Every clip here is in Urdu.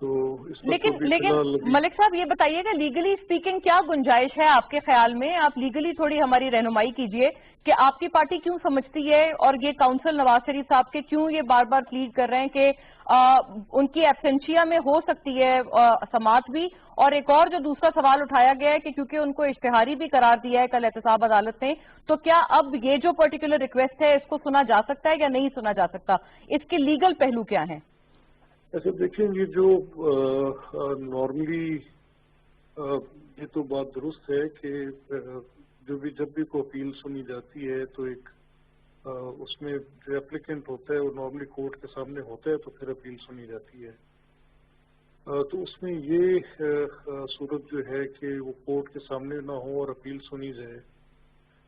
تو اس پر لیکن ملک صاحب یہ بتائیے گا لیگلی اسپیکنگ کیا گنجائش ہے آپ کے خیال میں؟ آپ لیگلی تھوڑی ہماری رہنمائی کیجئے کہ آپ کی پارٹی کیوں سمجھتی ہے اور یہ کاؤنسل نواز شریف صاحب کے کیوں یہ بار بار پلیڈ کر رہے ہیں کہ ان کی ایبسنشیا میں ہو سکتی ہے سماعت بھی؟ اور ایک اور جو دوسرا سوال اٹھایا گیا ہے کہ کیونکہ ان کو اشتہاری بھی قرار دیا ہے کل احتساب عدالت نے، تو کیا اب یہ جو پرٹیکولر ریکویسٹ ہے اس کو سنا جا سکتا ہے یا نہیں سنا جا سکتا؟ اس کے لیگل پہلو کیا ہیں؟ ایسے دیکھیں یہ جو نارملی یہ تو بات درست ہے کہ جب بھی کوئی اپیل سنی جاتی ہے تو ایک اس میں جو اپلیکینٹ ہوتا ہے وہ نارملی کورٹ کے سامنے ہوتا ہے تو پھر اپیل سنی جاتی ہے. تو اس میں یہ صورت جو ہے کہ وہ کورٹ کے سامنے نہ ہو اور اپیل سنی جائے،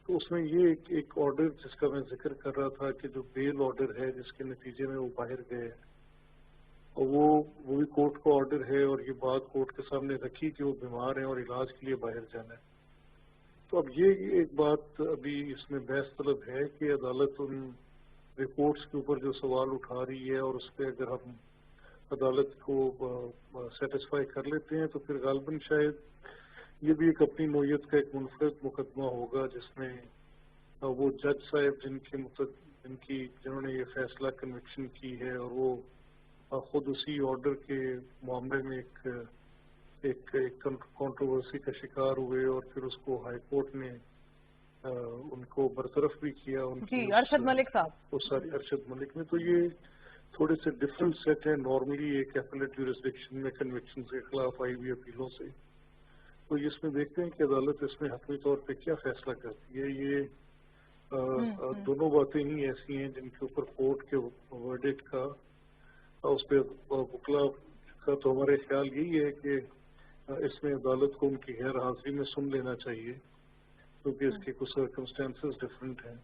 تو اس میں یہ ایک آرڈر جس کا میں ذکر کر رہا تھا کہ جو بیل آرڈر ہے جس کے نتیجے میں وہ باہر گئے، اور وہ بھی کورٹ کا آرڈر ہے اور یہ بات کورٹ کے سامنے رکھی کہ وہ بیمار ہیں اور علاج کے لیے باہر جانا ہے. تو اب یہ ایک بات ابھی اس میں بحث طلب ہے کہ عدالت ان رپورٹس کے اوپر جو سوال اٹھا رہی ہے اور اس پہ اگر ہم عدالت کو سیٹسفائی کر لیتے ہیں تو پھر غالباً شاید یہ بھی ایک اپنی نوعیت کا ایک منفرد مقدمہ ہوگا جس میں وہ جج صاحب جنہوں نے یہ فیصلہ کنوکشن کی ہے اور وہ خود اسی آرڈر کے معاملے میں ایک کنٹروورسی کا شکار ہوئے اور پھر اس کو ہائی کورٹ نے ان کو برطرف بھی کیا. جی ارشد ملک صاحب، ارشد ملک نے. تو یہ تھوڑے سے ڈفرنٹ سیٹ ہیں نارملی ایک ایپلیٹ جورسڈکشن میں کنوکشن کے خلاف آئی ہوئی اپیلوں سے. تو اس میں دیکھتے ہیں کہ عدالت اس میں حتمی طور پہ کیا فیصلہ کرتی ہے. یہ دونوں باتیں ہی ایسی ہیں جن کے اوپر کورٹ کے ورڈکٹ کا اس پہ وکلا کا تو ہمارے خیال یہی ہے کہ اس میں عدالت کو ان کی غیر حاضری میں سن لینا چاہیے کیونکہ اس کے کچھ سرکمسٹانسز ڈفرینٹ ہیں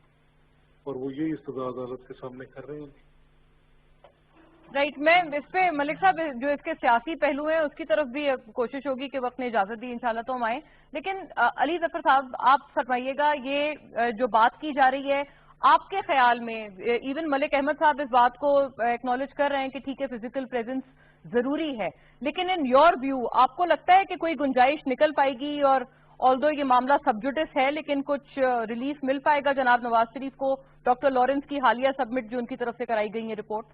اور وہ یہی استدعا عدالت کے سامنے کر رہے ہیں. رائٹ، میں اس پہ ملک صاحب جو اس کے سیاسی پہلو ہیں اس کی طرف بھی کوشش ہوگی کہ وقت نے اجازت دی انشاءاللہ تو ہم آئیں. لیکن علی ظفر صاحب آپ فرمائیے گا یہ جو بات کی جا رہی ہے آپ کے خیال میں، ایون ملک احمد صاحب اس بات کو ایکنالج کر رہے ہیں کہ ٹھیک ہے فزیکل پریزنس ضروری ہے، لیکن ان یور ویو آپ کو لگتا ہے کہ کوئی گنجائش نکل پائے گی اور آلدو یہ معاملہ سبجوڈس ہے لیکن کچھ ریلیف مل پائے گا جناب نواز شریف کو ڈاکٹر لارنس کی حالیہ سبمٹ جو ان کی طرف سے کرائی گئی ہے رپورٹ؟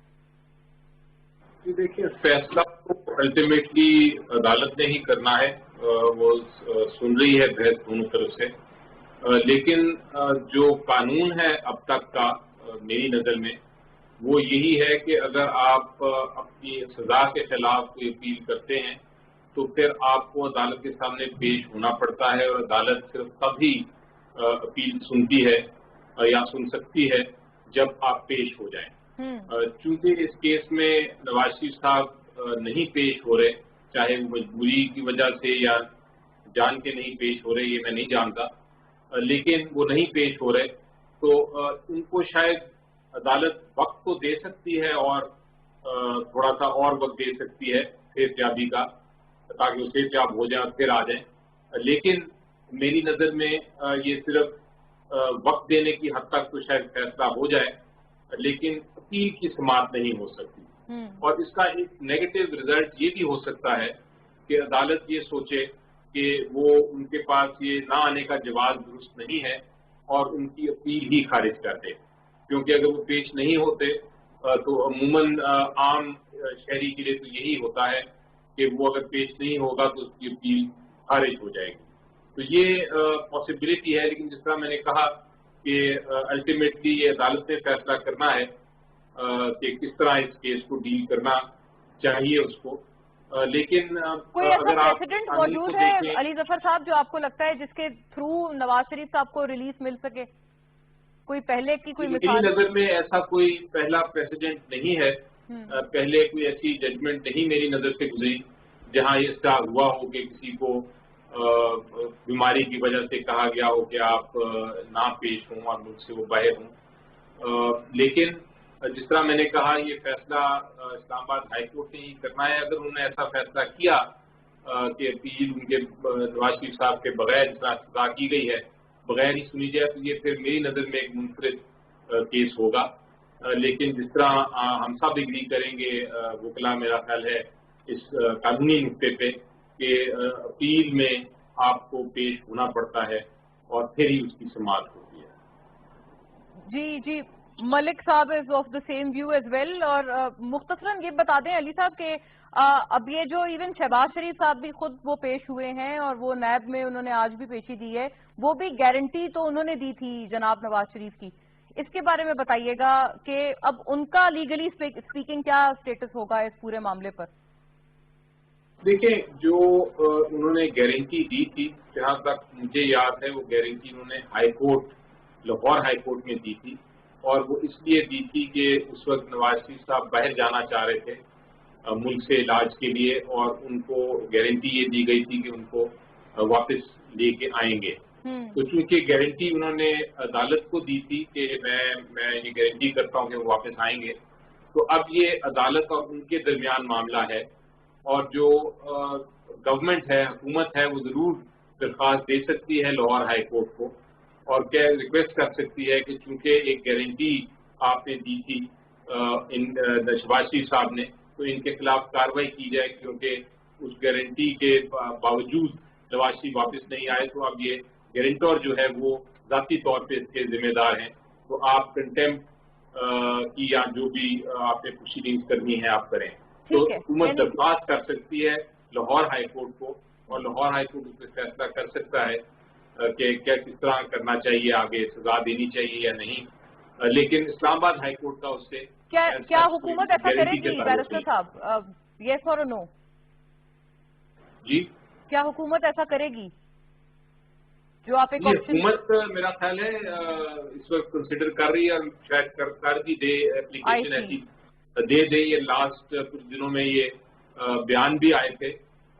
جی دیکھیے، فیصلہ تو الٹیمیٹلی عدالت نے ہی کرنا ہے، وہ سن رہی ہے بحث دونوں طرف سے. لیکن جو قانون ہے اب تک کا میری نظر میں وہ یہی ہے کہ اگر آپ اپنی سزا کے خلاف کوئی اپیل کرتے ہیں تو پھر آپ کو عدالت کے سامنے پیش ہونا پڑتا ہے اور عدالت صرف تبھی اپیل سنتی ہے یا سن سکتی ہے جب آپ پیش ہو جائیں. چونکہ اس کیس میں نواز شریف صاحب نہیں پیش ہو رہے، چاہے وہ مجبوری کی وجہ سے یا جان کے نہیں پیش ہو رہے یہ میں نہیں جانتا، لیکن وہ نہیں پیش ہو رہے تو ان کو شاید عدالت وقت تو دے سکتی ہے اور تھوڑا سا اور وقت دے سکتی ہے صحت یابی کا تاکہ وہ صحت یاب ہو جائیں اور پھر آ جائیں. لیکن میری نظر میں یہ صرف وقت دینے کی حد تک تو شاید فیصلہ ہو جائے لیکن اپیل کی سماعت نہیں ہو سکتی. اور اس کا ایک نیگیٹو رزلٹ یہ بھی ہو سکتا ہے کہ عدالت یہ سوچے کہ وہ ان کے پاس یہ نہ آنے کا جواز درست نہیں ہے اور ان کی اپیل ہی خارج کر دے، کیونکہ اگر وہ پیش نہیں ہوتے تو عموماً عام شہری کے لیے تو یہی ہوتا ہے کہ وہ اگر پیش نہیں ہوگا تو اس کی اپیل خارج ہو جائے گی. تو یہ پاسبلٹی ہے، لیکن جس طرح میں نے کہا کہ الٹیمیٹلی یہ عدالت نے فیصلہ کرنا ہے کہ کس طرح اس کیس کو ڈیل کرنا چاہیے اس کو. لیکن کوئی ایسا پریسیڈنٹ موجود ہے علی ظفر صاحب جو آپ کو لگتا ہے جس کے تھرو نواز شریف صاحب کو ریلیف مل سکے؟ کوئی پہلے کی کوئی مثال؟ میری نظر میں ایسا کوئی پہلا پریسیڈنٹ نہیں ہے، پہلے کوئی ایسی ججمنٹ نہیں میری نظر سے گزری جہاں اس کا ہوا ہو کہ کسی کو بیماری کی وجہ سے کہا گیا ہو کہ آپ نہ پیش ہوں اور ملک سے وہ باہر ہوں. لیکن جس طرح میں نے کہا یہ فیصلہ اسلام آباد ہائی کورٹ نے ہی کرنا ہے. اگر انہوں نے ایسا فیصلہ کیا کہ اپیل ان کے نواز شریف صاحب کے بغیر جس طرح سزا کی گئی ہے بغیر ہی سنی جائے تو یہ پھر میری نظر میں ایک منفرد کیس ہوگا. لیکن جس طرح ہم سب اگری کریں گے وکلا میرا خیال ہے اس قانونی نقطے پہ کہ اپیل میں آپ کو پیش ہونا پڑتا ہے اور پھر ہی اس کی سماعت ہوتی ہے. جی ملک صاحب is of the same view as well. اور مختصراً یہ بتا دیں علی صاحب کہ اب یہ جو ایون شہباز شریف صاحب بھی خود وہ پیش ہوئے ہیں اور وہ نیب میں انہوں نے آج بھی پیشی دی ہے, وہ بھی گارنٹی تو انہوں نے دی تھی جناب نواز شریف کی. اس کے بارے میں بتائیے گا کہ اب ان کا لیگلی اسپیکنگ کیا اسٹیٹس ہوگا اس پورے معاملے پر؟ دیکھیں, جو انہوں نے گارنٹی دی تھی, جہاں تک مجھے یاد ہے وہ گارنٹی انہوں نے high court, Lahore high court میں دی تھی, اور وہ اس لیے دی تھی کہ اس وقت نواز شریف صاحب باہر جانا چاہ رہے تھے ملک سے علاج کے لیے, اور ان کو گارنٹی یہ دی گئی تھی کہ ان کو واپس لے کے آئیں گے. تو چونکہ گارنٹی انہوں نے عدالت کو دی تھی کہ میں یہ گارنٹی کرتا ہوں کہ وہ واپس آئیں گے, تو اب یہ عدالت اور ان کے درمیان معاملہ ہے, اور جو گورنمنٹ ہے, حکومت ہے, وہ ضرور درخواست دے سکتی ہے لاہور ہائی کورٹ کو, اور کیا ریکویسٹ کر سکتی ہے کہ چونکہ ایک گارنٹی آپ نے دی تھی شہباز شریف صاحب نے, تو ان کے خلاف کارروائی کی جائے, کیونکہ اس گارنٹی کے باوجود نواز شریف واپس نہیں آئے, تو اب یہ گارنٹور جو ہے وہ ذاتی طور پہ اس کے ذمہ دار ہیں. تو آپ کنٹمپٹ کی یا جو بھی آپ نے پروسیڈنگز کرنی ہے آپ کریں. تو حکومت درخواست کر سکتی ہے لاہور ہائی کورٹ کو, اور لاہور ہائی کورٹ اس پہ فیصلہ کر سکتا ہے کہ کیا کس طرح کرنا چاہیے, آگے سزا دینی چاہیے یا نہیں. لیکن اسلام آباد ہائی کورٹ کا اس سے کیا حکومت ایسا کرے گی بیرسٹر صاحب؟ یس اور نو؟ جی, کیا حکومت ایسا کرے گی جو آپ ایک حکومت میرا خیال ہے اس وقت کنسیڈر کر رہی ہے, اور شاید کر بھی دے, اپلیکیشن ایسی دے. یہ لاسٹ کچھ دنوں میں یہ بیان بھی آئے تھے,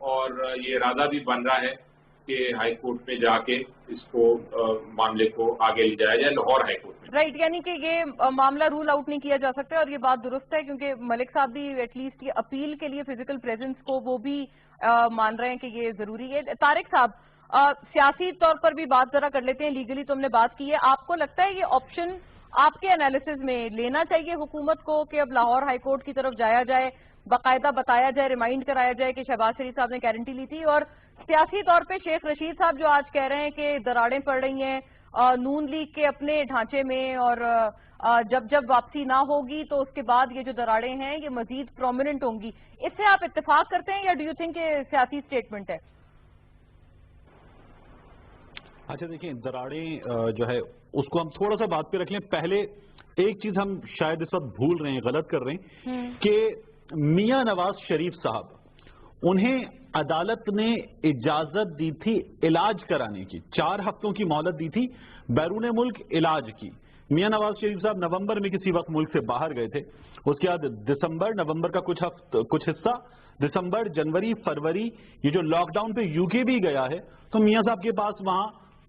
اور یہ ارادہ بھی بن رہا ہے کہ ہائی کورٹ میں جا کے اس کو معاملے کو آگے لے جایا جائے, لاہور ہائی کورٹ میں. رائٹ, یعنی کہ یہ معاملہ رول آؤٹ نہیں کیا جا سکتا, اور یہ بات درست ہے کیونکہ ملک صاحب بھی ایٹ لیسٹ یہ اپیل کے لیے فزیکل پریزنس کو وہ بھی مان رہے ہیں کہ یہ ضروری ہے. طارق صاحب, سیاسی طور پر بھی بات ذرا کر لیتے ہیں, لیگلی تو ہم نے بات کی ہے. آپ کو لگتا ہے یہ آپشن آپ کے انالیسز میں لینا چاہیے حکومت کو کہ اب لاہور ہائی کورٹ کی طرف جایا جائے, باقاعدہ بتایا جائے, ریمائنڈ کرایا جائے کہ شہباز شریف صاحب نے گارنٹی لی تھی؟ اور سیاسی طور پہ شیخ رشید صاحب جو آج کہہ رہے ہیں کہ دراڑیں پڑ رہی ہیں نون لیگ کے اپنے ڈھانچے میں, اور جب واپسی نہ ہوگی تو اس کے بعد یہ جو دراڑیں ہیں یہ مزید پرومیننٹ ہوں گی, اس سے آپ اتفاق کرتے ہیں یا ڈو یو تھنک کہ سیاسی اسٹیٹمنٹ ہے؟ اچھا دیکھیں, دراڑیں جو ہے اس کو ہم تھوڑا سا بات پہ رکھ لیں. پہلے ایک چیز ہم شاید اس وقت بھول رہے ہیں, غلط کر رہے ہیں, کہ میاں نواز شریف صاحب انہیں عدالت نے اجازت دی تھی علاج کرانے کی, 4 ہفتوں کی مہلت دی تھی بیرون ملک علاج کی. میاں نواز شریف صاحب نومبر میں کسی وقت ملک سے باہر گئے تھے, اس کے بعد دسمبر, نومبر کا کچھ حصہ, دسمبر, جنوری, فروری, یہ جو لاک ڈاؤن پہ یو کے بھی گیا ہے, تو میاں صاحب کے پاس وہاں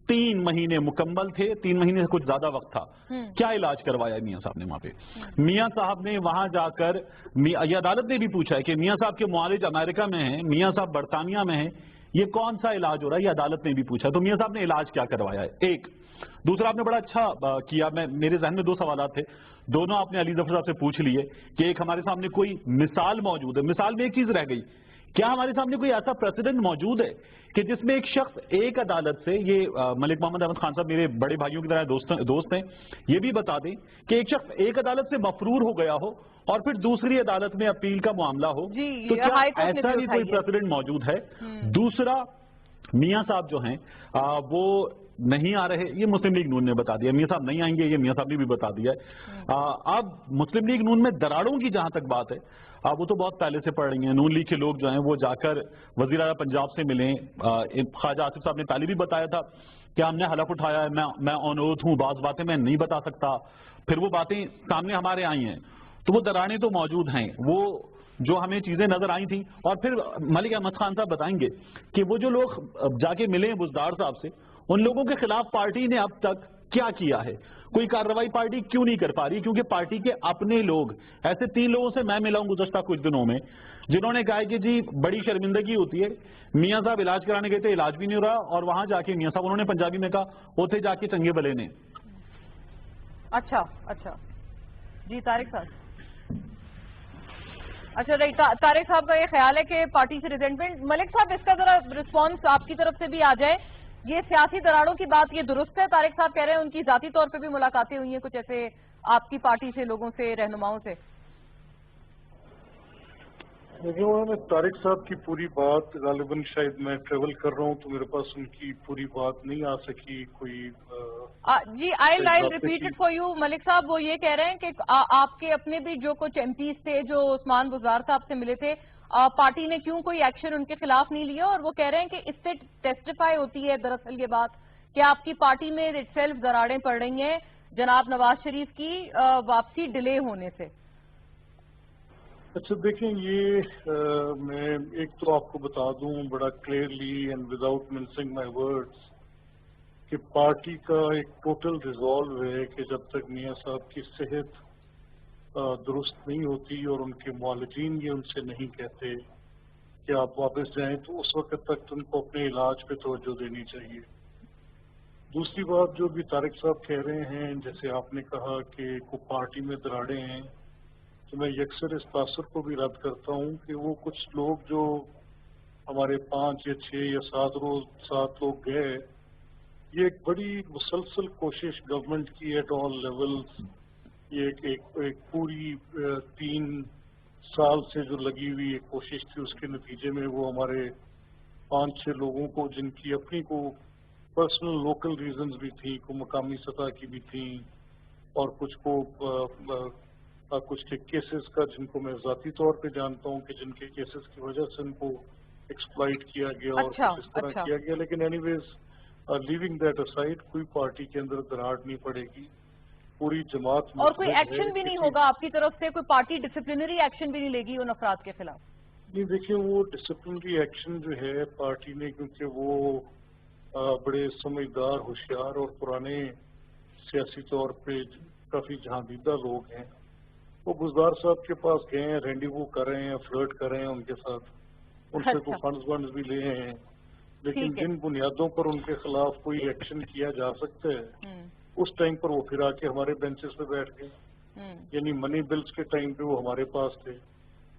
3 مہینے مکمل تھے, 3 مہینے سے کچھ زیادہ وقت تھا. کیا علاج کروایا میاں صاحب نے وہاں پہ؟ میاں صاحب نے وہاں جا کر, یہ عدالت نے بھی پوچھا ہے کہ میاں صاحب کے معالج امریکہ میں ہیں, میاں صاحب برطانیہ میں ہیں, یہ کون سا علاج ہو رہا ہے, یہ عدالت نے بھی پوچھا. تو میاں صاحب نے علاج کیا کروایا ہے, ایک. دوسرا, آپ نے بڑا اچھا کیا, میرے ذہن میں 2 سوالات تھے, دونوں آپ نے علی ظفر صاحب سے پوچھ لیے کہ ایک ہمارے سامنے کوئی مثال موجود ہے. مثال میں ایک چیز رہ گئی, کیا ہمارے سامنے کوئی ایسا پریسیڈنٹ موجود ہے کہ جس میں ایک شخص ایک عدالت سے, یہ ملک محمد احمد خان صاحب میرے بڑے بھائیوں کی طرح دوست ہیں, یہ بھی بتا دیں کہ ایک شخص ایک عدالت سے مفرور ہو گیا ہو اور پھر دوسری عدالت میں اپیل کا معاملہ ہو, تو کیا ایسا بھی کوئی پریسیڈنٹ موجود ہے؟ دوسرا, میاں صاحب جو ہیں وہ نہیں آ رہے, یہ مسلم لیگ نون نے بتا دیا, میاں صاحب نہیں آئیں گے, یہ میاں صاحب نے بھی بتا دیا ہے. اب مسلم لیگ نون میں دراڑوں کی جہاں تک بات ہے, وہ تو بہت پہلے سے پڑ رہی ہیں. نون لیگ کے لوگ جو ہیں وہ جا کر وزیر اعلیٰ پنجاب سے ملیں. خواجہ آصف صاحب نے پہلے بھی بتایا تھا کہ ہم نے حلف اٹھایا ہے, میں آن اوتھ ہوں, بعض باتیں میں نہیں بتا سکتا. پھر وہ باتیں سامنے ہمارے آئی ہیں, تو وہ دراڑیں تو موجود ہیں, وہ جو ہمیں چیزیں نظر آئی تھیں. اور پھر ملک احمد خان صاحب بتائیں گے کہ وہ جو لوگ جا کے ملے ہیں بزدار صاحب سے, ان لوگوں کے خلاف پارٹی نے اب تک کیا کیا ہے, کوئی کارروائی پارٹی کیوں نہیں کر پا رہی, کیونکہ پارٹی کے اپنے لوگ, ایسے 3 لوگوں سے میں ملا ہوں گزشتہ کچھ دنوں میں, جنہوں نے کہا کہ جی بڑی شرمندگی ہوتی ہے, میاں صاحب علاج کرانے گئے تھے, علاج بھی نہیں ہو رہا, اور وہاں جا کے میاں صاحب, انہوں نے پنجابی میں کہا, اوتھے جا کے چنگے بلے نے. اچھا جی طارق صاحب. اچھا رائٹ، طارق صاحب کا یہ خیال ہے کہ پارٹی سے ریزنٹمنٹ. ملک صاحب اس کا ذرا رسپانس آپ کی طرف سے بھی آ جائے. یہ سیاسی دراڑوں کی بات یہ درست ہے؟ طارق صاحب کہہ رہے ہیں ان کی ذاتی طور پہ بھی ملاقاتیں ہوئی ہیں کچھ ایسے آپ کی پارٹی سے لوگوں سے، رہنماؤں سے. دیکھیں انہوں نے طارق صاحب کی پوری بات، غالباً شاید میں ٹریول کر رہا ہوں تو میرے پاس ان کی پوری بات نہیں آ سکی. کوئی جی I repeat it for you Malik صاحب. وہ یہ کہہ رہے ہیں کہ آپ کے اپنے بھی جو کچھ ایم پیز تھے جو عثمان بزدار صاحب سے ملے تھے، پارٹی نے کیوں کوئی ایکشن ان کے خلاف نہیں لیا، اور وہ کہہ رہے ہیں کہ اس سے ٹیسٹیفائی ہوتی ہے دراصل یہ بات کہ آپ کی پارٹی میں اٹ سیلف دراڑیں پڑ رہی ہیں جناب نواز شریف کی واپسی ڈیلے ہونے سے. اچھا دیکھیں یہ میں ایک تو آپ کو بتا دوں بڑا clearly and without missing my words کہ پارٹی کا ایک ٹوٹل ریزالو ہے کہ جب تک میاں صاحب کی صحت درست نہیں ہوتی اور ان کے معالجین یہ ان سے نہیں کہتے کہ آپ واپس جائیں تو اس وقت تک ان کو اپنے علاج پہ توجہ دینی چاہیے. دوسری بات جو بھی طارق صاحب کہہ رہے ہیں، جیسے آپ نے کہا کہ کوئی پارٹی میں دراڑیں ہیں، تو میں یکسر اس تاثر کو بھی رد کرتا ہوں کہ وہ کچھ لوگ جو ہمارے 5 یا 6 یا 7 لوگ گئے، یہ ایک بڑی مسلسل کوشش گورنمنٹ کی ایٹ آل لیولز، یہ ایک پوری 3 سال سے جو لگی ہوئی ایک کوشش تھی، اس کے نتیجے میں وہ ہمارے 5-6 لوگوں کو جن کی اپنی کو پرسنل لوکل ریزنز بھی تھیں، کو مقامی سطح کی بھی تھیں، اور کچھ کو کچھ کے کیسز کا جن کو میں ذاتی طور پہ جانتا ہوں کہ جن کے کیسز کی وجہ سے ان کو ایکسپلائٹ کیا گیا اور کچھ اس طرح کیا گیا. لیکن anyways leaving that aside کوئی پارٹی کے اندر دراڑ نہیں پڑے گی، پوری جماعت اور کوئی ایکشن بھی نہیں ہوگا آپ کی طرف سے، کوئی پارٹی ڈسپلنری ایکشن بھی نہیں لے گی ان افراد کے خلاف؟ نہیں دیکھیں وہ ڈسپلنری ایکشن جو ہے پارٹی نے، کیونکہ وہ بڑے سمجھدار، ہوشیار اور پرانے سیاسی طور پہ کافی جہاندیدہ لوگ ہیں، وہ بزدار صاحب کے پاس گئے ہیں، رینڈیوو کر رہے ہیں، فلرٹ کر رہے ہیں ان کے ساتھ، ان سے کوئی فنڈز بھی لے ہیں، لیکن جن بنیادوں پر ان کے خلاف کوئی ایکشن کیا جا سکتا ہے اس ٹائم پر وہ پھر آ کے ہمارے بینچز پہ بیٹھ گئے. یعنی منی بلز کے ٹائم پہ وہ ہمارے پاس تھے،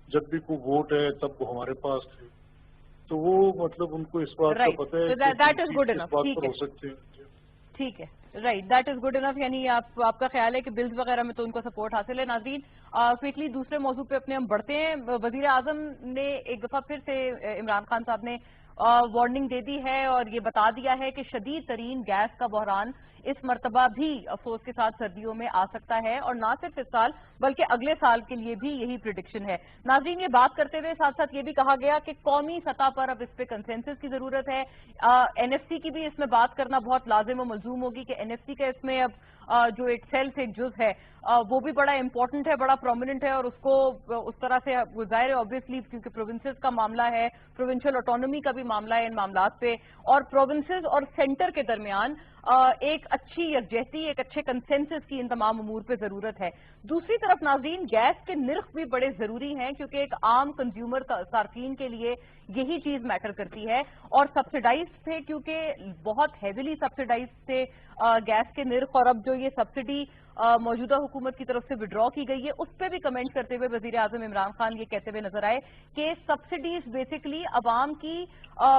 جب بھی کوئی ووٹ ہے تب وہ ہمارے پاس تھے، تو وہ مطلب ان کو اس بات کا پتہ ہے کہ اس بات پر ہو سکتے ہیں. ٹھیک ہے، right, that is good enough. یعنی آپ کا خیال ہے کہ بلز وغیرہ میں تو ان کو سپورٹ حاصل ہے. ناظرین کوئکلی دوسرے موضوع پہ اپنے ہم بڑھتے ہیں. وزیر اعظم نے ایک دفعہ پھر سے عمران خان صاحب نے وارننگ دے دی ہے اور یہ بتا دیا ہے کہ شدید ترین گیس کا بحران اس مرتبہ بھی افسوس کے ساتھ سردیوں میں آ سکتا ہے، اور نہ صرف اس سال بلکہ اگلے سال کے لیے بھی یہی پریڈکشن ہے. ناظرین یہ بات کرتے ہوئے ساتھ ساتھ یہ بھی کہا گیا کہ قومی سطح پر اب اس پہ کنسنسس کی ضرورت ہے. این ایف سی کی بھی اس میں بات کرنا بہت لازم و ملزوم ہوگی کہ این ایف سی کا اس میں اب جو ایک سیلف ایک جز ہے وہ بھی بڑا امپورٹنٹ ہے، بڑا پرومیننٹ ہے، اور اس کو اس طرح سے ظاہر ہے آبویسلی کیونکہ پروونسز کا معاملہ ہے، پروونشل آٹونومی کا بھی معاملہ ہے ان معاملات پہ، اور پروونسز اور سینٹر کے درمیان ایک اچھی یکجہتی، ایک اچھے کنسنسس کی ان تمام امور پہ ضرورت ہے. دوسری طرف ناظرین گیس کے نرخ بھی بڑے ضروری ہیں کیونکہ ایک عام کنزیومر صارفین کے لیے یہی چیز میٹر کرتی ہے، اور سبسیڈائز تھے کیونکہ بہت ہیویلی سبسیڈائز تھے گیس کے نرخ، اور اب جو یہ سبسڈی موجودہ حکومت کی طرف سے وڈرا کی گئی ہے اس پہ بھی کمنٹ کرتے ہوئے وزیر اعظم عمران خان یہ کہتے ہوئے نظر آئے کہ سبسڈیز بیسکلی عوام کی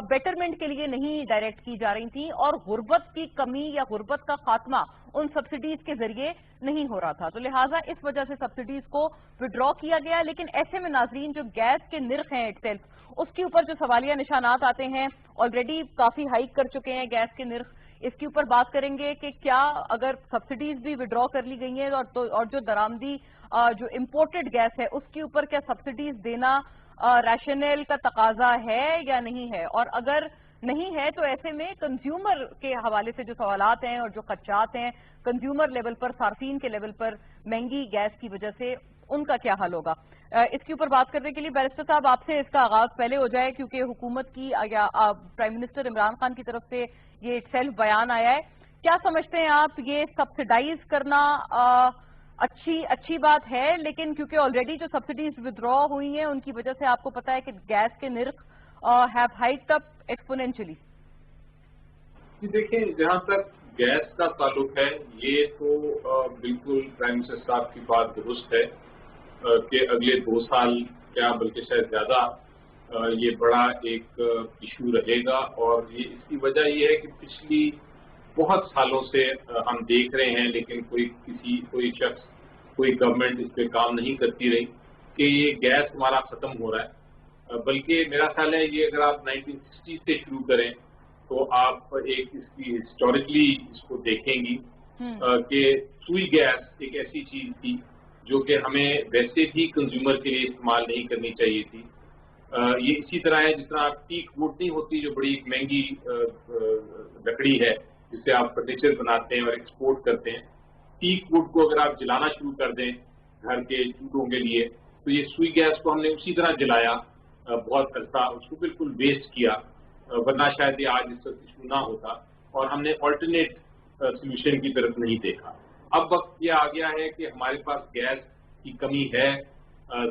بیٹرمنٹ کے لیے نہیں ڈائریکٹ کی جا رہی تھیں، اور غربت کی کمی یا غربت کا خاتمہ ان سبسڈیز کے ذریعے نہیں ہو رہا تھا، تو لہٰذا اس وجہ سے سبسڈیز کو وڈرا کیا گیا. لیکن ایسے میں ناظرین جو گیس کے نرخ ہیں اٹ سیلف، اس کے اوپر جو سوالیہ نشانات آتے ہیں، آلریڈی کافی ہائیک کر چکے ہیں گیس کے نرخ. اس کے اوپر بات کریں گے کہ کیا اگر سبسڈیز بھی وڈرا کر لی گئی ہیں اور جو درآمدی جو امپورٹڈ گیس ہے اس کے اوپر کیا سبسڈیز دینا ریشنل کا تقاضا ہے یا نہیں ہے، اور اگر نہیں ہے تو ایسے میں کنزیومر کے حوالے سے جو سوالات ہیں اور جو خدشات ہیں کنزیومر لیول پر، صارفین کے لیول پر مہنگی گیس کی وجہ سے، ان کا کیا حل ہوگا. اس کے اوپر بات کرنے کے لیے بیرسٹر صاحب آپ سے اس کا آغاز پہلے ہو جائے کیونکہ حکومت کی یا پرائم منسٹر عمران خان کی طرف سے یہ سیلف بیان آیا ہے. کیا سمجھتے ہیں آپ یہ سبسڈائز کرنا اچھی بات ہے، لیکن کیونکہ آلریڈی جو سبسڈیز ودرا ہوئی ہیں ان کی وجہ سے آپ کو پتا ہے کہ گیس کے نرخ ہیو ہائکڈ اپ ایکسپونینشلی؟ دیکھیں جہاں تک گیس کا تعلق ہے یہ تو بالکل پرائم منسٹر صاحب کی بات درست ہے کہ اگلے 2 سال کیا بلکہ شاید زیادہ یہ بڑا ایک ایشو رہے گا. اور یہ اس کی وجہ یہ ہے کہ پچھلی بہت سالوں سے ہم دیکھ رہے ہیں لیکن کوئی شخص کوئی گورنمنٹ اس پہ کام نہیں کرتی رہی کہ یہ گیس ہمارا ختم ہو رہا ہے. بلکہ میرا خیال ہے یہ اگر آپ 1960 سے شروع کریں تو آپ ایک اس کی ہسٹوریکلی اس کو دیکھیں گی کہ سوئی گیس ایک ایسی چیز تھی جو کہ ہمیں ویسے بھی کنزیومر کے لیے استعمال نہیں کرنی چاہیے تھی. یہ اسی طرح ہے جس طرح ٹیک ووڈ نہیں ہوتی جو بڑی مہنگی لکڑی ہے جس سے آپ فرنیچر بناتے ہیں اور ایکسپورٹ کرتے ہیں. ٹیک ووڈ کو اگر آپ جلانا شروع کر دیں گھر کے چولہوں کے لیے تو یہ سوئی گیس کو ہم نے اسی طرح جلایا بہت عرصہ, اس کو بالکل ویسٹ کیا, ورنہ شاید یہ آج اس وقت ایشو نہ ہوتا. اور ہم نے آلٹرنیٹ سولوشن کی طرف نہیں دیکھا. اب وقت یہ آ گیا ہے کہ ہمارے پاس گیس کی کمی ہے.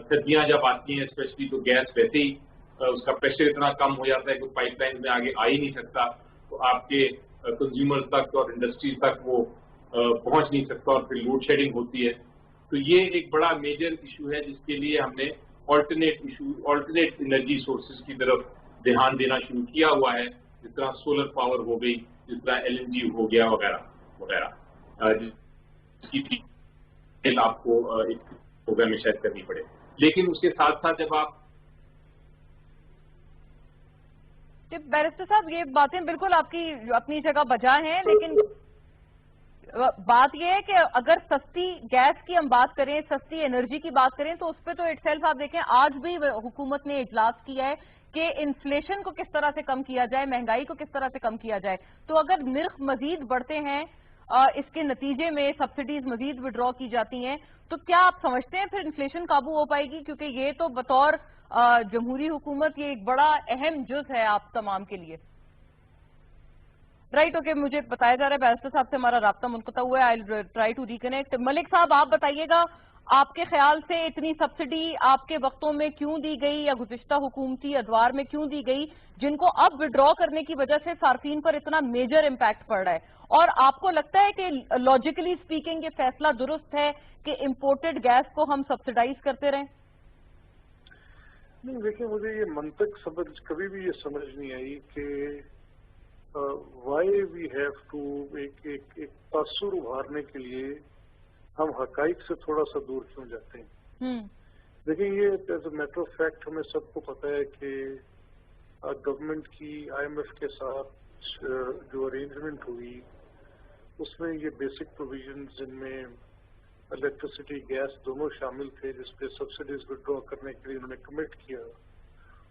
سردیاں جب آتی ہیں اسپیشلی تو گیس ویسے ہی اس کا پریشر اتنا کم ہو جاتا ہے کہ پائپ لائن میں آگے آ ہی نہیں سکتا, تو آپ کے کنزیومر تک اور انڈسٹریز تک وہ پہنچ نہیں سکتا اور پھر لوڈ شیڈنگ ہوتی ہے. تو یہ ایک بڑا میجر ایشو ہے جس کے لیے ہم نے آلٹرنیٹ انرجی سورسز کی طرف دھیان دینا شروع کیا ہوا ہے, جس طرح سولر پاور ہو گئی, جس طرح LNG ہو گیا وغیرہ وغیرہ, جس کی ڈیٹیل آپ کو ایک پروگرام میں شاید کرنی پڑے. لیکن اس کے ساتھ ساتھ جب آپ بیرسٹر صاحب یہ باتیں بالکل آپ کی اپنی جگہ بجا ہیں, لیکن بات یہ ہے کہ اگر سستی گیس کی ہم بات کریں, سستی انرجی کی بات کریں تو اس پہ تو اٹ سیلف آپ دیکھیں آج بھی حکومت نے اجلاس کیا ہے کہ انفلیشن کو کس طرح سے کم کیا جائے, مہنگائی کو کس طرح سے کم کیا جائے. تو اگر نرخ مزید بڑھتے ہیں اس کے نتیجے میں سبسڈیز مزید وڈرا کی جاتی ہیں تو کیا آپ سمجھتے ہیں پھر انفلیشن قابو ہو پائے گی؟ کیونکہ یہ تو بطور جمہوری حکومت یہ ایک بڑا اہم جز ہے آپ تمام کے لیے. رائٹ, اوکے, مجھے بتایا جا رہا ہے بیرسٹر صاحب سے ہمارا رابطہ منقطع ہوا ہے. I try to reconnect. Malik صاحب آپ بتائیے گا, آپ کے خیال سے اتنی سبسڈی آپ کے وقتوں میں کیوں دی گئی یا گزشتہ حکومتی ادوار میں کیوں دی گئی جن کو اب وڈرا کرنے کی وجہ سے صارفین پر اتنا میجر امپیکٹ پڑ رہا ہے؟ اور آپ کو لگتا ہے کہ لاجیکلی سپیکنگ یہ فیصلہ درست ہے کہ امپورٹڈ گیس کو ہم سبسڈائز کرتے رہیں؟ نہیں, دیکھیں مجھے یہ منطق کبھی بھی یہ سمجھ نہیں آئی کہ وائی وی ہیو ٹو ایک تاثر ابھارنے کے لیے ہم حقائق سے تھوڑا سا دور کیوں جاتے ہیں. دیکھیں یہ as a matter of fact ہمیں سب کو پتا ہے کہ گورنمنٹ کی IMF کے ساتھ جو ارینجمنٹ ہوئی اس میں یہ بیسک پروویژنز جن میں الیکٹریسٹی گیس دونوں شامل تھے جس پہ سبسڈیز وڈرا کرنے کے لیے انہوں نے کمٹ کیا,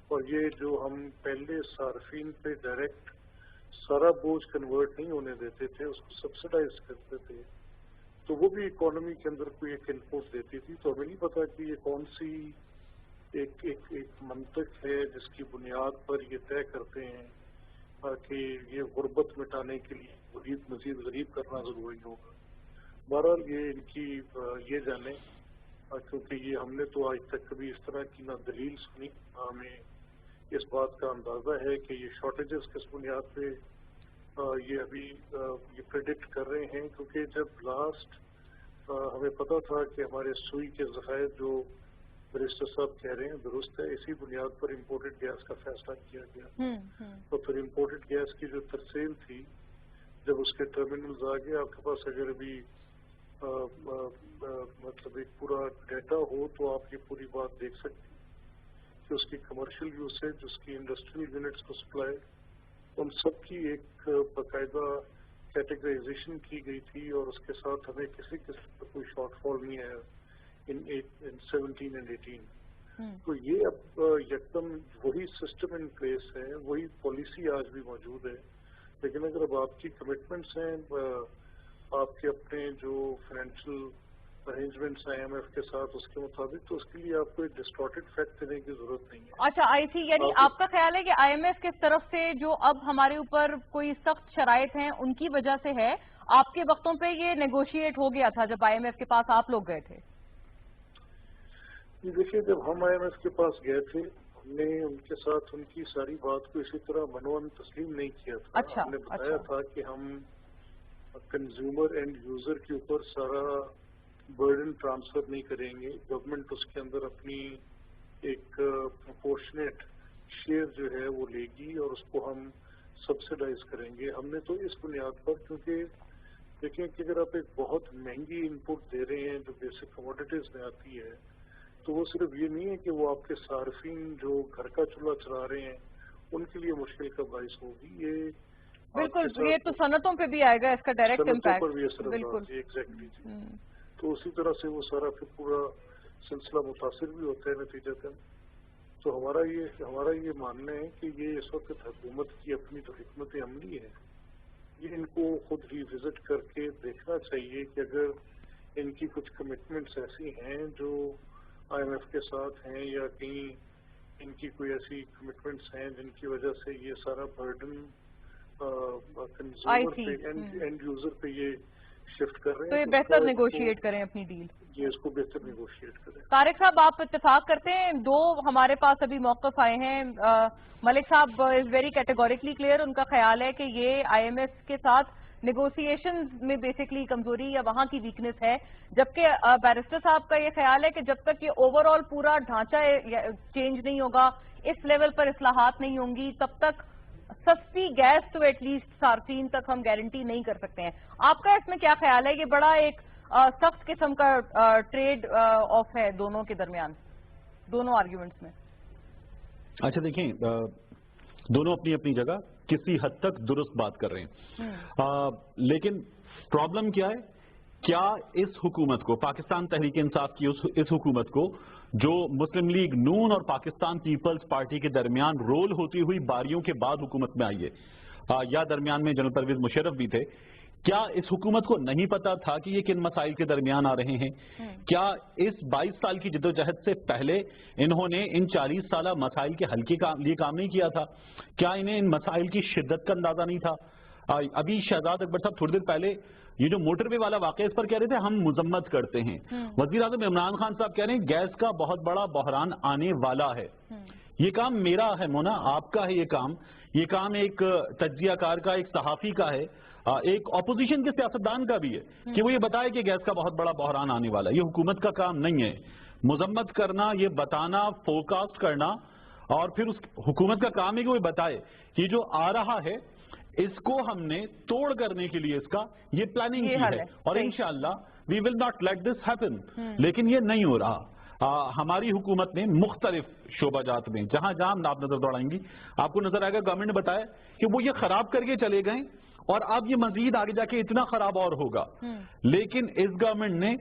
اور یہ جو ہم پہلے صارفین پہ ڈائریکٹ سارا بوجھ کنورٹ نہیں ہونے دیتے تھے, اس کو سبسڈائز کرتے تھے, تو وہ بھی اکانومی کے اندر کوئی ایک انپوٹ دیتی تھی. تو ہمیں نہیں پتا کہ یہ کون سی ایک منطق ہے جس کی بنیاد پر یہ طے کرتے ہیں کہ یہ غربت مٹانے کے لیے مزید غریب کرنا ضروری ہوگا. بہرحال یہ ان کی یہ جانیں, کیونکہ یہ ہم نے تو آج تک کبھی اس طرح کی نہ دلیل سنی, ہمیں اس بات کا اندازہ ہے کہ یہ شارٹیجز کس بنیاد پہ یہ ابھی یہ پریڈکٹ کر رہے ہیں, کیونکہ جب لاسٹ ہمیں پتا تھا کہ ہمارے سوئی کے ذخائر جو بیرسٹر صاحب کہہ رہے ہیں درست ہے, اسی بنیاد پر امپورٹڈ گیس کا فیصلہ کیا گیا. تو پھر امپورٹڈ گیس کی جو ترسیل تھی جب اس کے ٹرمینلز آ گئے, آپ کے پاس اگر ابھی مطلب ایک پورا ڈیٹا ہو تو آپ یہ پوری بات دیکھ سکتے ہیں کہ اس کی کمرشل یوسیج, اس کی انڈسٹریل یونٹس کو سپلائی, ان سب کی ایک باقاعدہ کیٹیگرائزیشن کی گئی تھی, اور اس کے ساتھ ہمیں کسی قسم کا کوئی شارٹ فال نہیں آیا ان 17 and 18. تو یہ اب یکدم وہی سسٹم ان پلیس ہے, وہی پالیسی آج بھی موجود ہے, لیکن اگر اب آپ کی کمٹمنٹس ہیں, آپ کے اپنے جو فائنینشیل ارینجمنٹس IMF کے ساتھ اس کے مطابق, تو اس کے لیے آپ کو ایک ڈسٹارٹڈ فیکٹ دینے کی ضرورت نہیں ہے. اچھا, آئی سی, یعنی آپ کا خیال ہے کہ IMF کی طرف سے جو اب ہمارے اوپر کوئی سخت شرائط ہیں ان کی وجہ سے ہے, آپ کے وقتوں پہ یہ نیگوشیٹ ہو گیا تھا جب IMF کے پاس آپ لوگ گئے تھے؟ دیکھیے, جب ہم IMF کے پاس گئے تھے ہم نے ان کے ساتھ ان کی ساری بات کو اسی طرح منوان تسلیم نہیں کیا تھا. اچھا, ہم نے بتایا تھا کہ ہم کنزیومر اینڈ یوزر کے اوپر سارا برڈن ٹرانسفر نہیں کریں گے. گورنمنٹ اس کے اندر اپنی ایک پروپورشنیٹ شیئر جو ہے وہ لے گی اور اس کو ہم سبسڈائز کریں گے. ہم نے تو اس بنیاد پر, کیونکہ دیکھیں کہ اگر آپ ایک بہت مہنگی ان پٹ دے رہے ہیں جو بیسک کموڈیٹیز میں آتی ہے, تو وہ صرف یہ نہیں ہے کہ وہ آپ کے صارفین جو گھر کا چولہا چلا رہے ہیں ان کے لیے مشکل کا باعث ہوگی. یہ بالکل, یہ تو صنعتوں پہ بھی آئے گا اس کا ڈائریکٹ امپیکٹ. پر بھی اثر ہوگا. جی ایگزیکٹلی. تو اسی طرح سے وہ سارا پھر پورا سلسلہ متاثر بھی ہوتا ہے نتیجتاً. تو ہمارا یہ ماننا ہے کہ یہ اس وقت حکومت کی اپنی جو حکمت عملی ہے یہ ان کو خود ریوزٹ کر کے دیکھنا چاہیے کہ اگر ان کی کچھ کمٹمنٹس ایسی ہیں جو آئی ایم ایف کے ساتھ ہیں, یا کہیں ان کی کوئی ایسی کمٹمنٹس ہیں جن کی وجہ سے یہ سارا برڈن کنزیومر پہ, اینڈ یوزر پہ یہ شفٹ کر رہے ہیں, تو یہ بہتر نیگوشیٹ کریں اپنی ڈیل. یہ اس کو بہتر نیگوشیٹ کریں. طارق صاحب, آپ اتفاق کرتے ہیں؟ دو ہمارے پاس ابھی موقف آئے ہیں. ملک صاحب از ویری کیٹیگوریکلی کلیئر, ان کا خیال ہے کہ یہ آئی ایم ایف کے ساتھ نیگوسیشن میں بیسکلی کمزوری یا وہاں کی ویکنس ہے, جبکہ بیرسٹر صاحب کا یہ خیال ہے کہ جب تک یہ اوور آل پورا ڈھانچہ چینج نہیں ہوگا, اس لیول پر اصلاحات نہیں ہوں گی, تب تک سستی گیس تو ایٹ لیسٹ صارفین تک ہم گارنٹی نہیں کر سکتے ہیں. آپ کا اس میں کیا خیال ہے؟ یہ بڑا ایک سخت قسم کا ٹریڈ آف ہے دونوں کے درمیان, دونوں آرگیومنٹس میں. اچھا دیکھیں, دونوں اپنی اپنی جگہ کسی حد تک درست بات کر رہے ہیں, لیکن پرابلم کیا ہے؟ کیا اس حکومت کو, پاکستان تحریک انصاف کی اس حکومت کو, جو مسلم لیگ نون اور پاکستان پیپلز پارٹی کے درمیان رول ہوتی ہوئی باریوں کے بعد حکومت میں آئی ہے, یا درمیان میں جنرل پرویز مشرف بھی تھے, کیا اس حکومت کو نہیں پتا تھا کہ یہ کن مسائل کے درمیان آ رہے ہیں؟ کیا اس 22 سال کی جدوجہد سے پہلے انہوں نے ان 40 سالہ مسائل کے حل کے لیے کام نہیں کیا تھا؟ کیا انہیں ان مسائل کی شدت کا اندازہ نہیں تھا؟ ابھی شہزاد اکبر صاحب تھوڑی دیر پہلے یہ جو موٹر وے والا واقعہ, اس پر کہہ رہے تھے ہم مذمت کرتے ہیں. وزیر اعظم عمران خان صاحب کہہ رہے ہیں گیس کا بہت بڑا بحران آنے والا ہے. یہ کام میرا ہے مونا, آپ کا ہے یہ کام ایک تجزیہ کار کا, ایک صحافی کا ہے, ایک اپوزیشن کے سیاستدان کا بھی ہے کہ وہ یہ بتائے کہ گیس کا بہت بڑا بحران آنے والا ہے. یہ حکومت کا کام نہیں ہے مذمت کرنا, یہ بتانا, فورکاسٹ کرنا, اور پھر اس حکومت کا کام ہے کہ وہ بتائے کہ جو آ رہا ہے اس کو ہم نے توڑ کرنے کے لیے اس کا یہ پلاننگ کی ہے, اور انشاءاللہ we will not let this happen. لیکن یہ نہیں ہو رہا. ہماری حکومت نے مختلف شعبہ جات میں جہاں جہاں آپ نظر دوڑائیں گی آپ کو نظر آئے گا, گورنمنٹ نے بتایا کہ وہ یہ خراب کر کے چلے گئے اور اب یہ مزید آگے جا کے اتنا خراب اور ہوگا. لیکن اس گورنمنٹ نے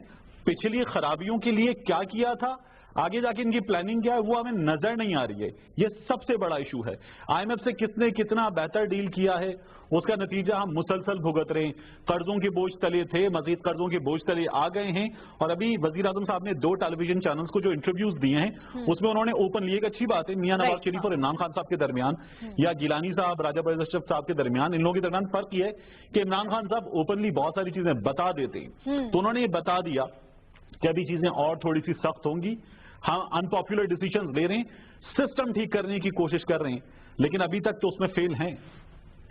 پچھلی خرابیوں کے لیے کیا کیا تھا, آگے جا کے ان کی پلاننگ کیا ہے, وہ ہمیں نظر نہیں آ رہی ہے. یہ سب سے بڑا ایشو ہے. آئی ایم ایف سے کس نے کتنا بہتر ڈیل کیا ہے, اس کا نتیجہ ہم مسلسل بھگت رہے ہیں. قرضوں کے بوجھ تلے تھے, مزید قرضوں کے بوجھ تلے آ گئے ہیں, اور ابھی وزیر اعظم صاحب نے 2 ٹیلی ویژن چینلز کو جو انٹرویوز دیے ہیں اس میں انہوں نے اوپنلی, ایک اچھی بات ہے, میاں نواز شریف اور عمران خان صاحب کے درمیان یا گیلانی صاحب, راجہ پرویز اشرف صاحب کے درمیان, ان لوگوں کے درمیان فرق یہ ہے کہ عمران خان صاحب اوپنلی بہت ساری چیزیں بتا دیتے ہیں, تو انہوں نے یہ بتا دیا کہ ابھی چیزیں اور تھوڑی سی سخت ہوں گی, ہم انپاپولر ڈیسیشنز لے رہے ہیں, سسٹم ٹھیک کرنے کی کوشش کر رہے ہیں, لیکن ابھی تک تو اس میں فیل ہیں.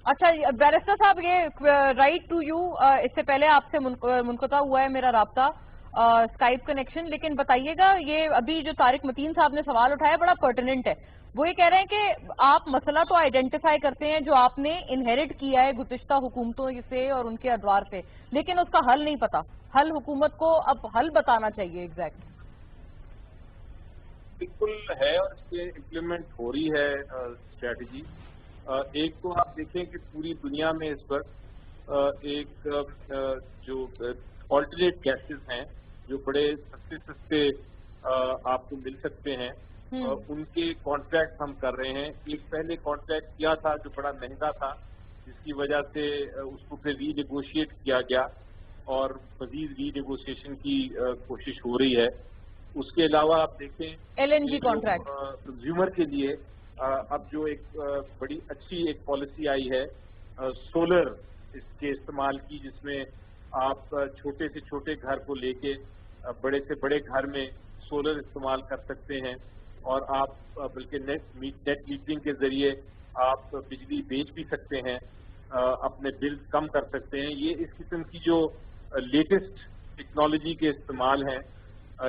اچھا بیرسٹر صاحب, یہ رائٹ ٹو یو, اس سے پہلے آپ سے منقطع ہوا ہے میرا رابطہ اسکائپ کنیکشن, لیکن بتائیے گا یہ ابھی جو طارق متین صاحب نے سوال اٹھایا بڑا پرٹیننٹ ہے. وہ یہ کہہ رہے ہیں کہ آپ مسئلہ تو آئیڈینٹیفائی کرتے ہیں جو آپ نے انہیریٹ کیا ہے گزشتہ حکومتوں سے اور ان کے ادوار سے, لیکن اس کا حل نہیں پتا. حل حکومت کو اب حل بتانا چاہیے ایگزیکٹ. بالکل ہے, اور اس سے امپلیمنٹ ہو رہی ہے اسٹریٹجی. ایک تو آپ دیکھیں کہ پوری دنیا میں اس وقت ایک جو آلٹرنیٹ گیسز ہیں جو بڑے سستے آپ کو مل سکتے ہیں, ان کے کانٹریکٹ ہم کر رہے ہیں. ایک پہلے کانٹریکٹ کیا تھا جو بڑا مہنگا تھا, جس کی وجہ سے اس کو پھر ری نیگوشیٹ کیا گیا اور مزید ری نیگوشیشن کی کوشش ہو رہی ہے. اس کے علاوہ آپ دیکھیں LNG کانٹریکٹ کنزیومر کے لیے اب جو ایک بڑی اچھی ایک پالیسی آئی ہے سولر اس کے استعمال کی, جس میں آپ چھوٹے سے چھوٹے گھر کو لے کے بڑے سے بڑے گھر میں سولر استعمال کر سکتے ہیں, اور آپ بلکہ نیٹ میٹرنگ کے ذریعے آپ بجلی بیچ بھی سکتے ہیں, اپنے بل کم کر سکتے ہیں. یہ اس قسم کی جو لیٹسٹ ٹیکنالوجی کے استعمال ہیں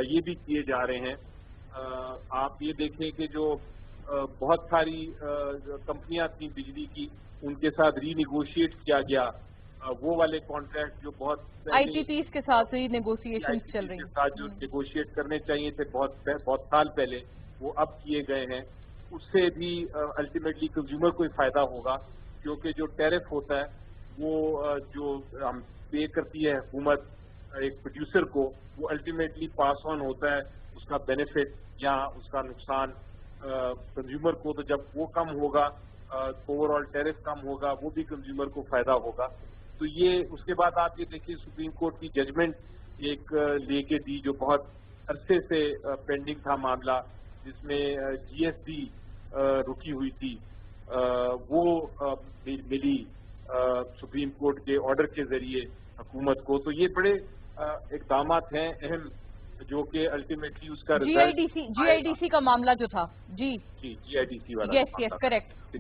یہ بھی کیے جا رہے ہیں. آپ یہ دیکھیں کہ جو بہت ساری کمپنیاں تھیں بجلی کی ان کے ساتھ ری نیگوشیٹ کیا گیا وہ والے کانٹریکٹ جو بہت آئی ٹی پیز کے ساتھ ری نیگوشیشن چل رہی کے ساتھ جو نیگوشیٹ کرنے چاہیے تھے بہت سال پہلے وہ اب کیے گئے ہیں. اس سے بھی الٹیمیٹلی کنزیومر کو ہی فائدہ ہوگا کیونکہ جو ٹیرف ہوتا ہے وہ جو ہم پے کرتی ہے حکومت ایک پروڈیوسر کو وہ الٹیمیٹلی پاس آن ہوتا ہے اس کا بینیفٹ یا اس کا نقصان کنزیومر کو. تو جب وہ کم ہوگا اوور آل ٹیرف کم ہوگا وہ بھی کنزیومر کو فائدہ ہوگا. تو یہ اس کے بعد آپ یہ دیکھیے سپریم کورٹ کی ججمنٹ ایک لے کے دی جو بہت عرصے سے پینڈنگ تھا معاملہ جس میں جی ایس ٹی رکی ہوئی تھی وہ ملی سپریم کورٹ کے آرڈر کے ذریعے حکومت کو. تو یہ بڑے اقدامات ہیں اہم جو کہ الٹیمیٹلی اس کا جی آئی ڈی سی کا معاملہ جو تھا جی آئی ڈی سی والا یس کریکٹ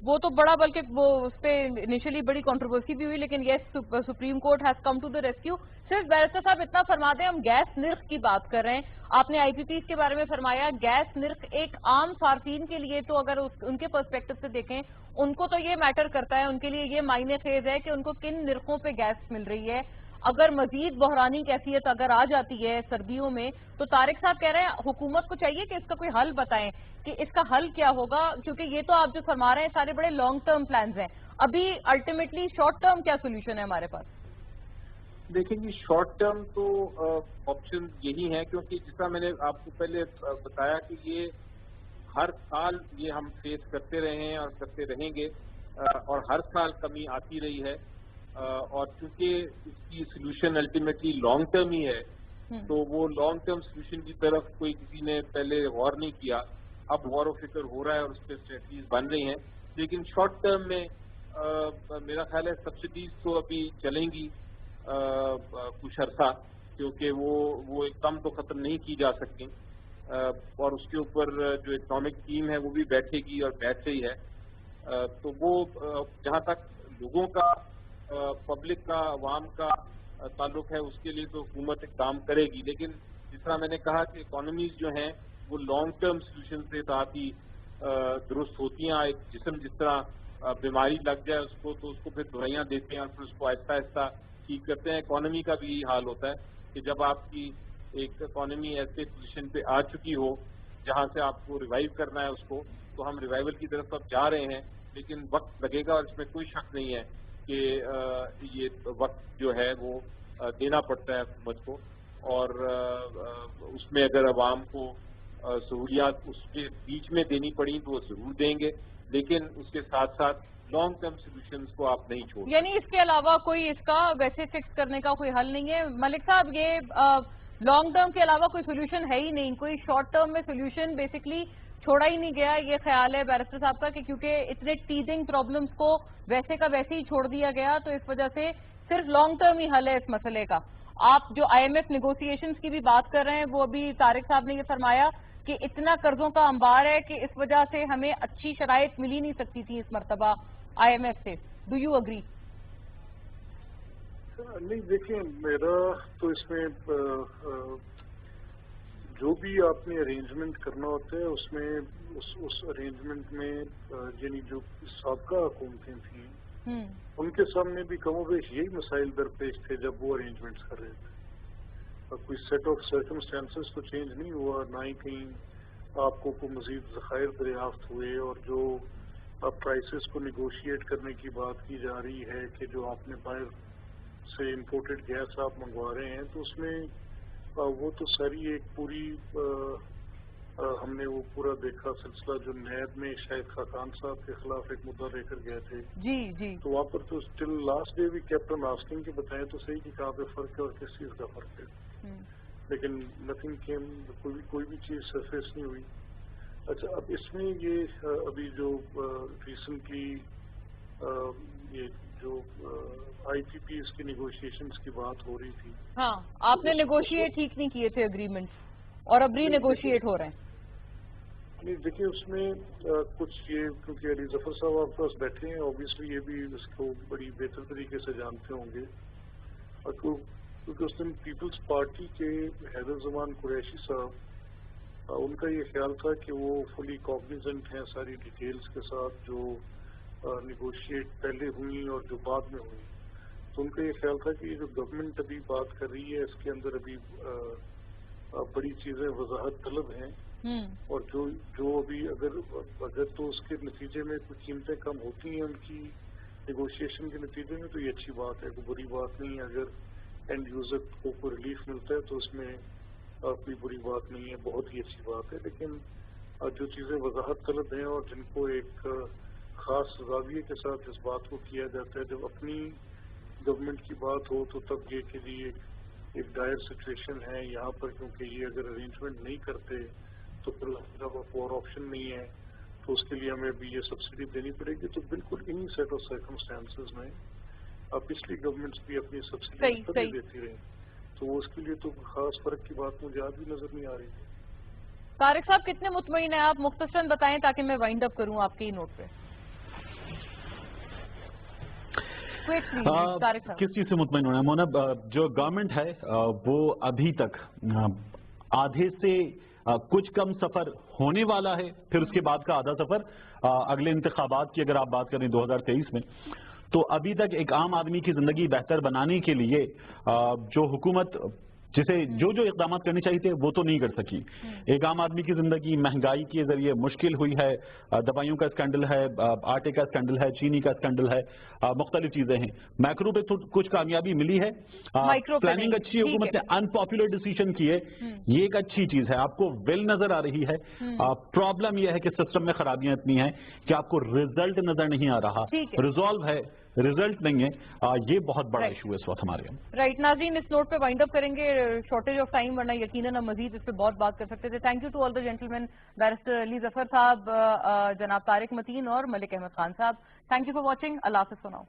وہ تو بڑا بلکہ وہ اس پہ انیشلی بڑی کنٹروورسی بھی ہوئی لیکن yes Supreme Court has come to the rescue. صرف بیرسٹر صاحب اتنا فرما دیں ہم گیس نرخ کی بات کر رہے ہیں. آپ نے آئی پی پیز کے بارے میں فرمایا گیس نرخ ایک عام صارفین کے لیے تو اگر ان کے پرسپیکٹو سے دیکھیں ان کو تو یہ میٹر کرتا ہے ان کے لیے یہ معنی خیز ہے کہ ان کو کن نرخوں پہ گیس مل رہی ہے. اگر مزید بحرانی کیفیت اگر آ جاتی ہے سردیوں میں تو طارق صاحب کہہ رہے ہیں حکومت کو چاہیے کہ اس کا کوئی حل بتائیں کہ اس کا حل کیا ہوگا کیونکہ یہ تو آپ جو فرما رہے ہیں سارے بڑے لانگ ٹرم پلانز ہیں. ابھی الٹیمیٹلی شارٹ ٹرم کیا سولوشن ہے ہمارے پاس؟ دیکھیں جی شارٹ ٹرم تو آپشن یہی ہے کیونکہ جس طرح میں نے آپ کو پہلے بتایا کہ یہ ہر سال یہ ہم فیس کرتے رہے ہیں اور کرتے رہیں گے اور ہر سال کمی آتی رہی ہے اور چونکہ اس کی سولوشن الٹیمیٹلی لانگ ٹرم ہی ہے تو وہ لانگ ٹرم سولوشن کی طرف کوئی کسی نے پہلے غور نہیں کیا. اب غور و فکر ہو رہا ہے اور اس پہ اسٹریٹجیز بن رہی ہیں لیکن شارٹ ٹرم میں میرا خیال ہے سبسڈیز تو ابھی چلیں گی کچھ عرصہ کیونکہ وہ ایک دم تو ختم نہیں کی جا سکتی اور اس کے اوپر جو اکنامک ٹیم ہے وہ بھی بیٹھے گی اور بیٹھ رہی ہے. تو وہ جہاں تک لوگوں کا پبلک کا عوام کا تعلق ہے اس کے لیے تو حکومت اقدام کرے گی لیکن جس طرح میں نے کہا کہ اکانومیز جو ہیں وہ لانگ ٹرم سولوشن سے ساتھ ہی درست ہوتی ہیں. ایک جسم جس طرح بیماری لگ جائے اس کو تو اس کو پھر دوائیاں دیتے ہیں اور پھر اس کو آہستہ آہستہ ٹھیک کرتے ہیں. اکانومی کا بھی یہی حال ہوتا ہے کہ جب آپ کی ایک اکانومی ایسے پوزیشن پہ آ چکی ہو جہاں سے آپ کو ریوائیو کرنا ہے اس کو تو ہم ریوائول کی طرف اب جا رہے ہیں لیکن وقت لگے گا اور اس میں کوئی شک نہیں ہے کہ یہ وقت جو ہے وہ دینا پڑتا ہے حکومت کو اور اس میں اگر عوام کو سہولیات اس کے بیچ میں دینی پڑی تو وہ ضرور دیں گے لیکن اس کے ساتھ ساتھ لانگ ٹرم سولوشنز کو آپ نہیں چھوڑ یعنی اس کے علاوہ کوئی اس کا ویسے فکس کرنے کا کوئی حل نہیں ہے. ملک صاحب یہ لانگ ٹرم کے علاوہ کوئی سولوشن ہے ہی نہیں کوئی شارٹ ٹرم میں سولوشن بیسکلی چھوڑا ہی نہیں گیا. یہ خیال ہے بیرسٹر صاحب کا کہ کیونکہ اتنے ٹیزنگ پرابلمز کو ویسے کا ویسے ہی چھوڑ دیا گیا تو اس وجہ سے صرف لانگ ٹرم ہی حل ہے اس مسئلے کا. آپ جو آئی ایم ایف نیگوسیشنز کی بھی بات کر رہے ہیں وہ ابھی طارق صاحب نے یہ فرمایا کہ اتنا قرضوں کا انبار ہے کہ اس وجہ سے ہمیں اچھی شرائط مل ہی نہیں سکتی تھی اس مرتبہ آئی ایم ایف سے. Do you agree? نہیں دیکھیں میرا تو اس میں جو بھی آپ نے ارینجمنٹ کرنا ہوتا ہے اس میں اس ارینجمنٹ میں یعنی جو سابقہ حکومتیں تھیں ان کے سامنے بھی کم و بیش یہی مسائل درپیش تھے جب وہ ارینجمنٹس کر رہے تھے. کوئی سیٹ آف سرکمسٹانسز تو چینج نہیں ہوا نہ ہی کہیں آپ کو کوئی مزید ذخائر دریافت ہوئے اور جو پرائسز کو نیگوشیٹ کرنے کی بات کی جا رہی ہے کہ جو آپ نے باہر سے امپورٹڈ گیس آپ منگوا رہے ہیں تو اس میں وہ تو ساری ایک پوری ہم نے وہ پورا دیکھا سلسلہ جو نیب میں شاہد خاقان صاحب کے خلاف ایک مدعا لے کر گئے تھے جی تو وہاں پر تو اسٹل لاسٹ ڈے بھی کیپٹن آسٹنگ کے بتائیں تو صحیح کہ کہاں پہ فرق ہے اور کس چیز کا فرق ہے لیکن نتھنگ کیم کوئی بھی چیز سرفیس نہیں ہوئی. اچھا اب اس میں یہ ابھی جو ریسنٹلی یہ جو آئی پی پی اس کی نیگوشیشنز کی بات ہو رہی تھی ہاں آپ نے نیگوشیٹ ٹھیک نہیں کیے تھے اگریمنٹ اور اب ری نیگوشیٹ ہو رہے ہیں. نہیں دیکھیے اس میں کچھ یہ کیونکہ علی ظفر صاحب آپ کے پاس بیٹھے ہیں اوبیسلی یہ بھی اس کو بڑی بہتر طریقے سے جانتے ہوں گے اور کیونکہ اس دن پیپلز پارٹی کے حیدر زمان قریشی صاحب ان کا یہ خیال تھا کہ وہ فلی کاگنیزنٹ ہیں ساری ڈیٹیلز کے ساتھ جو نیگوشیٹ پہلے ہوئی اور جو بعد میں ہوئی. تو ان کا یہ خیال تھا کہ یہ جو گورنمنٹ ابھی بات کر رہی ہے اس کے اندر ابھی بڑی چیزیں وضاحت طلب ہیں اور جو ابھی اگر تو اس کے نتیجے میں کچھ قیمتیں کم ہوتی ہیں ان کی نیگوشیشن کے نتیجے میں تو یہ اچھی بات ہے, کوئی بری بات نہیں ہے. اگر اینڈ یوزر کو کوئی ریلیف ملتا ہے تو اس میں کوئی بری بات نہیں ہے, بہت ہی اچھی بات ہے. لیکن جو چیزیں وضاحت طلب ہیں اور جن کو ایک خاص زاویے کے ساتھ اس بات کو کیا جاتا ہے, جب اپنی گورنمنٹ کی بات ہو تو تب یہ کہ جی ایک ڈائر سچویشن ہے یہاں پر, کیونکہ یہ اگر ارینجمنٹ نہیں کرتے تو پھر جب اور آپشن نہیں ہے تو اس کے لیے ہمیں ابھی یہ سبسڈی دینی پڑے گی. تو بالکل انہی سیٹ آف سرکمسٹانسز میں پچھلی گورنمنٹس بھی اپنی سبسڈی دیتی رہی, تو اس کے لیے تو خاص فرق کی بات مجھے آج بھی نظر نہیں آ رہی تھی. طارق صاحب کتنے مطمئن ہیں آپ؟ مختصراً بتائیں تاکہ میں وائنڈ اپ کروں آپ کے نوٹ پہ. کس چیز سے مطمئن ہونا ہے مونا؟ جو گورنمنٹ ہے وہ ابھی تک آدھے سے کچھ کم سفر ہونے والا ہے, پھر اس کے بعد کا آدھا سفر اگلے انتخابات کی اگر آپ بات کریں 2023 میں, تو ابھی تک ایک عام آدمی کی زندگی بہتر بنانے کے لیے جو حکومت جسے جو اقدامات کرنے چاہیے تھے وہ تو نہیں کر سکی. ایک عام آدمی کی زندگی مہنگائی کے ذریعے مشکل ہوئی ہے, دوائیوں کا اسکینڈل ہے, آٹے کا اسکینڈل ہے, چینی کا اسکینڈل ہے, مختلف چیزیں ہیں. میکرو پہ کچھ کامیابی ملی ہے, پلاننگ اچھی, حکومت نے انپاپولر ڈیسیژن کیے, یہ ایک اچھی چیز ہے. آپ کو ول نظر آ رہی ہے. پرابلم یہ ہے کہ سسٹم میں خرابیاں اتنی ہیں کہ آپ کو ریزلٹ نظر نہیں آ رہا, ریزالو ہے, ریزلٹ نہیں ہے. یہ بہت بڑا ایشو ہے اس وقت ہمارے یہاں. رائٹ ناظرین, اس نوٹ پہ وائنڈ اپ کریں گے, شارٹیج آف ٹائم, ورنہ یقیناً ہم مزید اس پہ بہت بات کر سکتے تھے. Thank you to all the gentlemen, barrister Ali Zafar صاحب, جناب طارق متین اور ملک احمد خان صاحب. Thank you for watching. Allah حافظ. سناؤ.